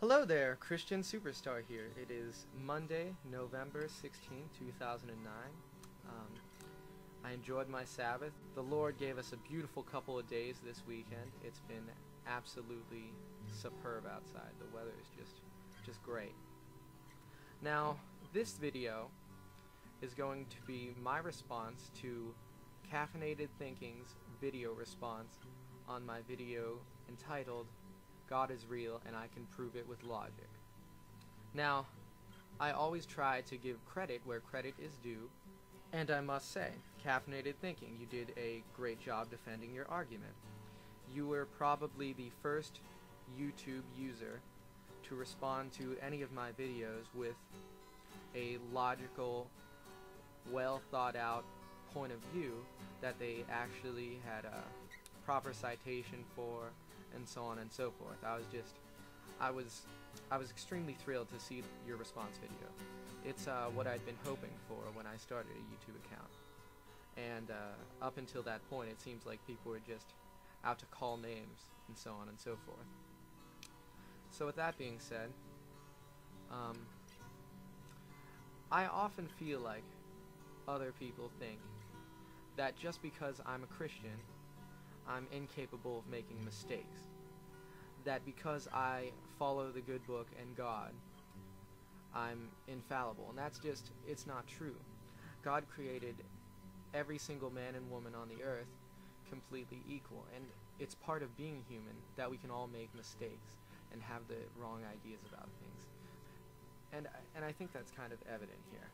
Hello there, Christian Superstar here. It is Monday, November 16, 2009. I enjoyed my Sabbath. The Lord gave us a beautiful couple of days this weekend. It's been absolutely superb outside. The weather is just great. Now, this video is going to be my response to Caffeinated Thinking's video response on my video entitled God is Real and I Can Prove It with Logic. Now, I always try to give credit where credit is due, and I must say, Caffeinated Thinking, you did a great job defending your argument. You were probably the first YouTube user to respond to any of my videos with a logical, well thought out point of view that they actually had a proper citation for, and so on and so forth. I was extremely thrilled to see your response video. It's what I'd been hoping for when I started a YouTube account. And up until that point, it seems like people were just out to call names, and so on and so forth. So with that being said, I often feel like other people think that just because I'm a Christian, I'm incapable of making mistakes. That because I follow the good book and God, I'm infallible. And that's just, it's not true. God created every single man and woman on the earth completely equal. And it's part of being human that we can all make mistakes and have the wrong ideas about things. And I think that's kind of evident here.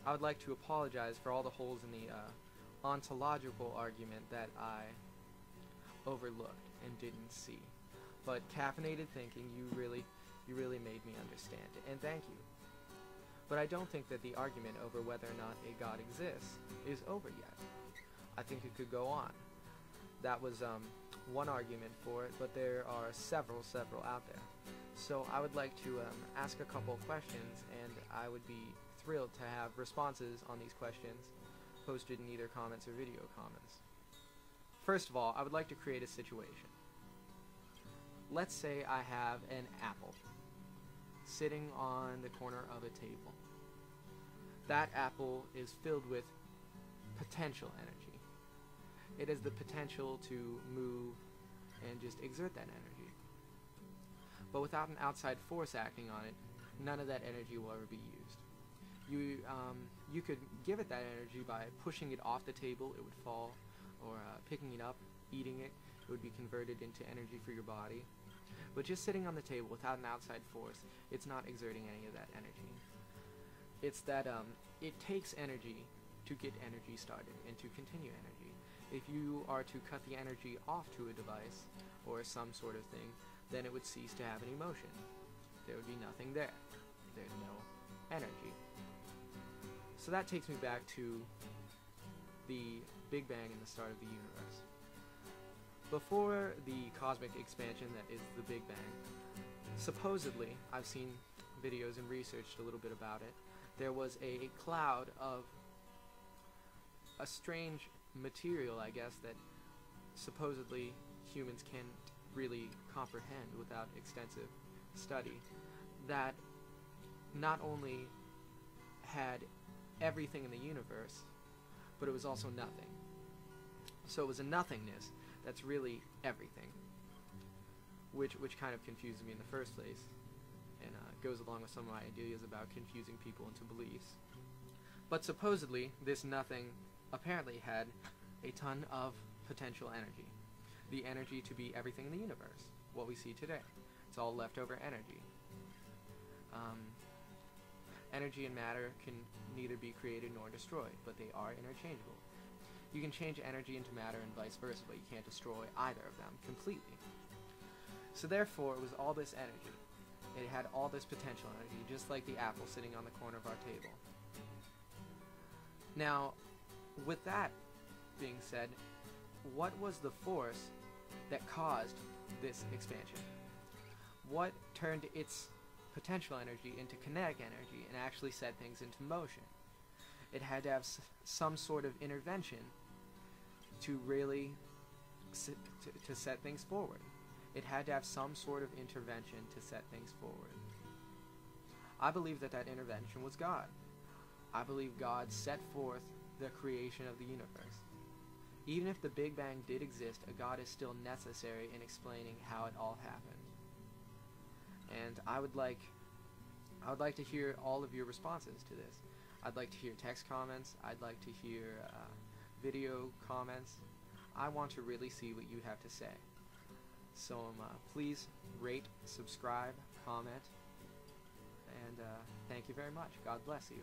I would like to apologize for all the holes in the ontological argument that I overlooked and didn't see. But Caffeinated Thinking, you really made me understand it, and thank you. But I don't think that the argument over whether or not a God exists is over yet. I think it could go on. That was one argument for it, but there are several out there. So I would like to ask a couple of questions, and I would be thrilled to have responses on these questions posted in either comments or video comments. First of all, I would like to create a situation. Let's say I have an apple sitting on the corner of a table. That apple is filled with potential energy. It has the potential to move and just exert that energy. But without an outside force acting on it, none of that energy will ever be used. You could give it that energy by pushing it off the table, it would fall, or picking it up, eating it, it would be converted into energy for your body. But just sitting on the table without an outside force, it's not exerting any of that energy. It's that it takes energy to get energy started and to continue energy. If you are to cut the energy off to a device or some sort of thing, then it would cease to have any motion. There would be nothing there. There's no energy. So that takes me back to the Big Bang and the start of the universe. Before the cosmic expansion that is the Big Bang, supposedly, I've seen videos and researched a little bit about it, there was a cloud of a strange material, I guess, that supposedly humans can't really comprehend without extensive study, that not only had everything in the universe, but it was also nothing. So it was a nothingness that's really everything, which kind of confused me in the first place, and goes along with some of my ideas about confusing people into beliefs. But supposedly, this nothing apparently had a ton of potential energy. The energy to be everything in the universe, what we see today. It's all leftover energy. Energy and matter can neither be created nor destroyed, but they are interchangeable. You can change energy into matter and vice versa, but you can't destroy either of them completely. So therefore, it was all this energy. It had all this potential energy, just like the apple sitting on the corner of our table. Now, with that being said, what was the force that caused this expansion? What turned its potential energy into kinetic energy and actually set things into motion? It had to have some sort of intervention to really to set things forward. It had to have some sort of intervention to set things forward. I believe that that intervention was God. I believe God set forth the creation of the universe. Even if the Big Bang did exist, a God is still necessary in explaining how it all happened. And I would like to hear all of your responses to this. I'd like to hear text comments. I'd like to hear video comments. I want to really see what you have to say. So please rate, subscribe, comment, and thank you very much. God bless you.